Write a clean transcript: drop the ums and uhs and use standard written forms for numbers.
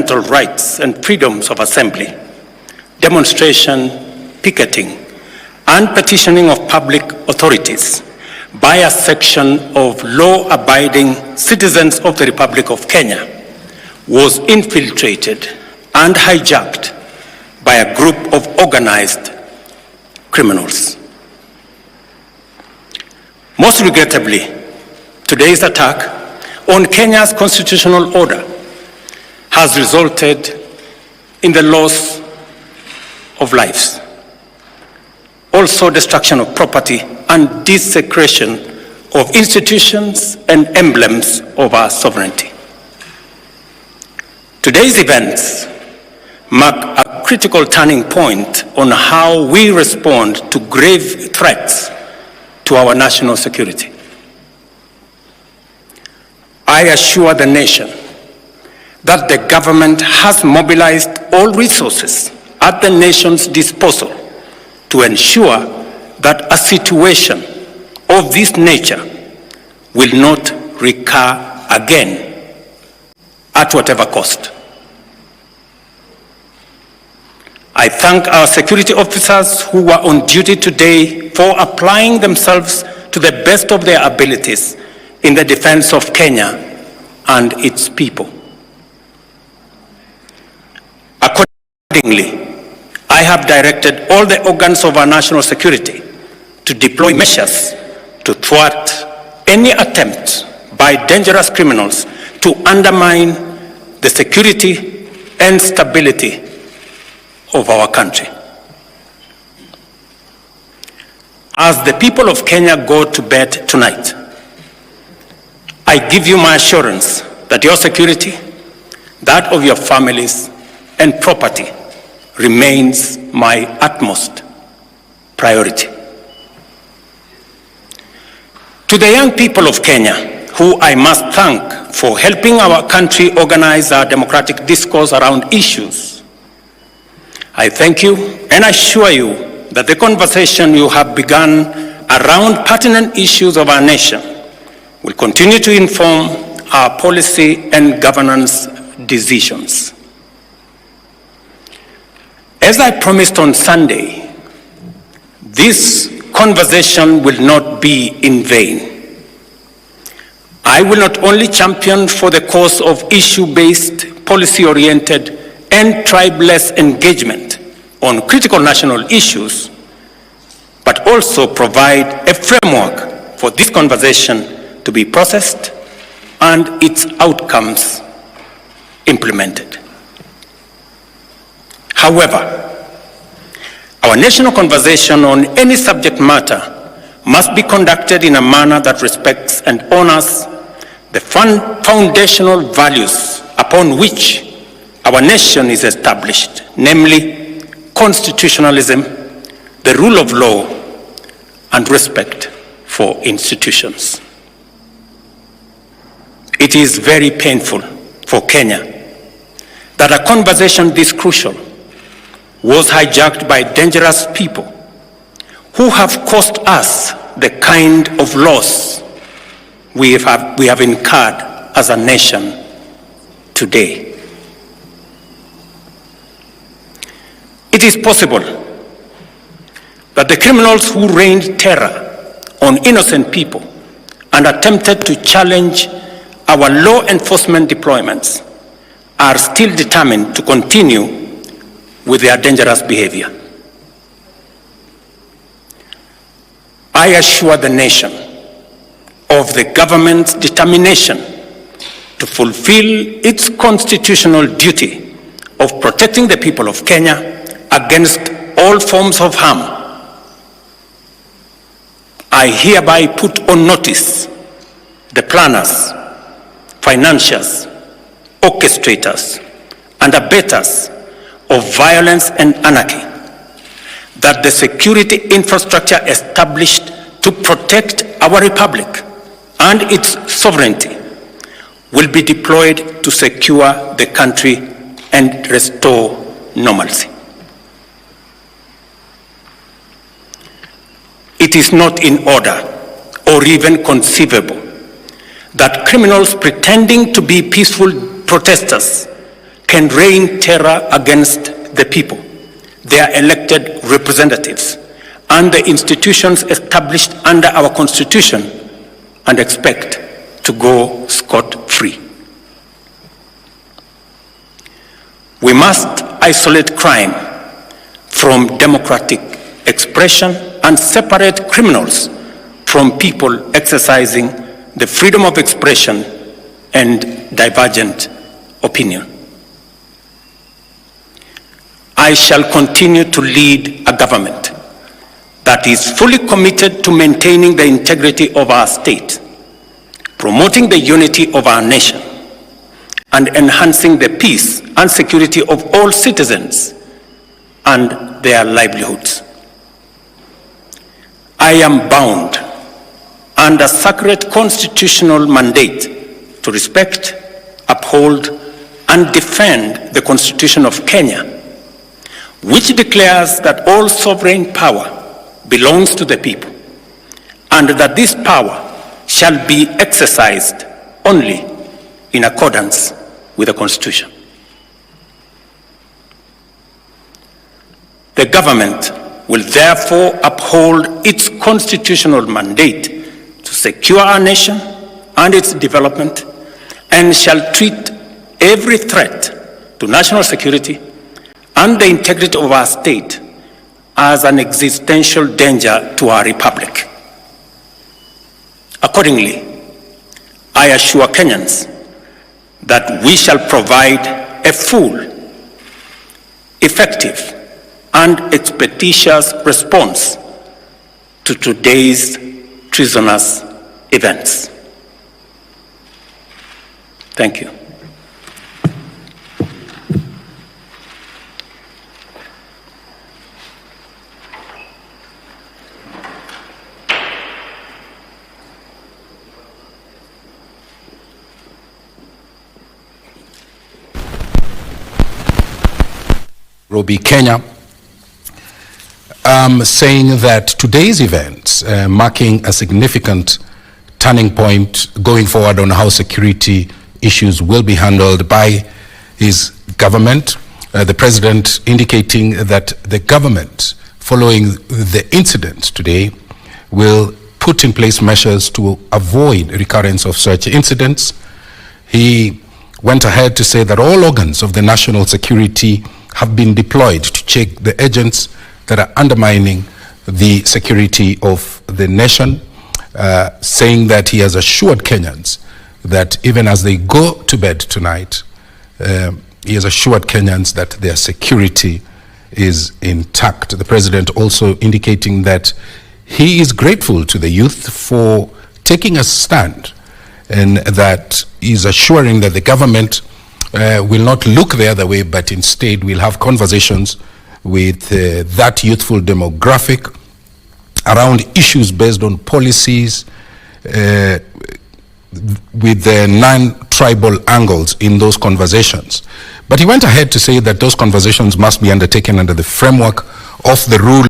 fundamental rights and freedoms of assembly, demonstration, picketing, and petitioning of public authorities by a section of law-abiding citizens of the Republic of Kenya was infiltrated and hijacked by a group of organized criminals. Most regrettably, today's attack on Kenya's constitutional order has resulted in the loss of lives, also destruction of property and desecration of institutions and emblems of our sovereignty. Today's events mark a critical turning point on how we respond to grave threats to our national security. I assure the nation that the government has mobilized all resources at the nation's disposal to ensure that a situation of this nature will not recur again at whatever cost. I thank our security officers who were on duty today for applying themselves to the best of their abilities in the defense of Kenya and its people. Accordingly, I have directed all the organs of our national security to deploy measures to thwart any attempt by dangerous criminals to undermine the security and stability of our country. As the people of Kenya go to bed tonight, I give you my assurance that your security, that of your families and property remains my utmost priority. To the young people of Kenya, who I must thank for helping our country organize our democratic discourse around issues, I thank you and assure you that the conversation you have begun around pertinent issues of our nation will continue to inform our policy and governance decisions. As I promised on Sunday, this conversation will not be in vain. I will not only champion for the cause of issue-based, policy-oriented, and tribeless engagement on critical national issues, but also provide a framework for this conversation to be processed and its outcomes implemented. However, our national conversation on any subject matter must be conducted in a manner that respects and honors the foundational values upon which our nation is established, namely constitutionalism, the rule of law, and respect for institutions. It is very painful for Kenya that a conversation this crucial was hijacked by dangerous people who have caused us the kind of loss we have incurred as a nation today. It is possible that the criminals who rained terror on innocent people and attempted to challenge our law enforcement deployments are still determined to continue with their dangerous behavior. I assure the nation of the government's determination to fulfill its constitutional duty of protecting the people of Kenya against all forms of harm. I hereby put on notice the planners, financiers, orchestrators, and abettors of violence and anarchy that the security infrastructure established to protect our republic and its sovereignty will be deployed to secure the country and restore normalcy. It is not in order or even conceivable that criminals pretending to be peaceful protesters can rain terror against the people, their elected representatives, and the institutions established under our Constitution, and expect to go scot-free. We must isolate crime from democratic expression and separate criminals from people exercising the freedom of expression and divergent opinion. I shall continue to lead a government that is fully committed to maintaining the integrity of our state, promoting the unity of our nation, and enhancing the peace and security of all citizens and their livelihoods. I am bound under sacred constitutional mandate to respect, uphold, and defend the Constitution of Kenya, which declares that all sovereign power belongs to the people, and that this power shall be exercised only in accordance with the Constitution. The government will therefore uphold its constitutional mandate to secure our nation and its development, and shall treat every threat to national security and the integrity of our state as an existential danger to our republic. Accordingly, I assure Kenyans that we shall provide a full, effective, and expeditious response to today's treasonous events. Thank you. Nairobi, Kenya, saying that today's events marking a significant turning point going forward on how security issues will be handled by his government. The president indicating that the government, following the incident today, will put in place measures to avoid recurrence of such incidents. He went ahead to say that all organs of the national security have been deployed to check the agents that are undermining the security of the nation, saying that he has assured Kenyans that even as they go to bed tonight, he has assured Kenyans that their security is intact. The president also indicating that he is grateful to the youth for taking a stand, and that he's assuring that the government will not look the other way, but instead will have conversations with that youthful demographic around issues based on policies with the non-tribal angles in those conversations. But he went ahead to say that those conversations must be undertaken under the framework of the rule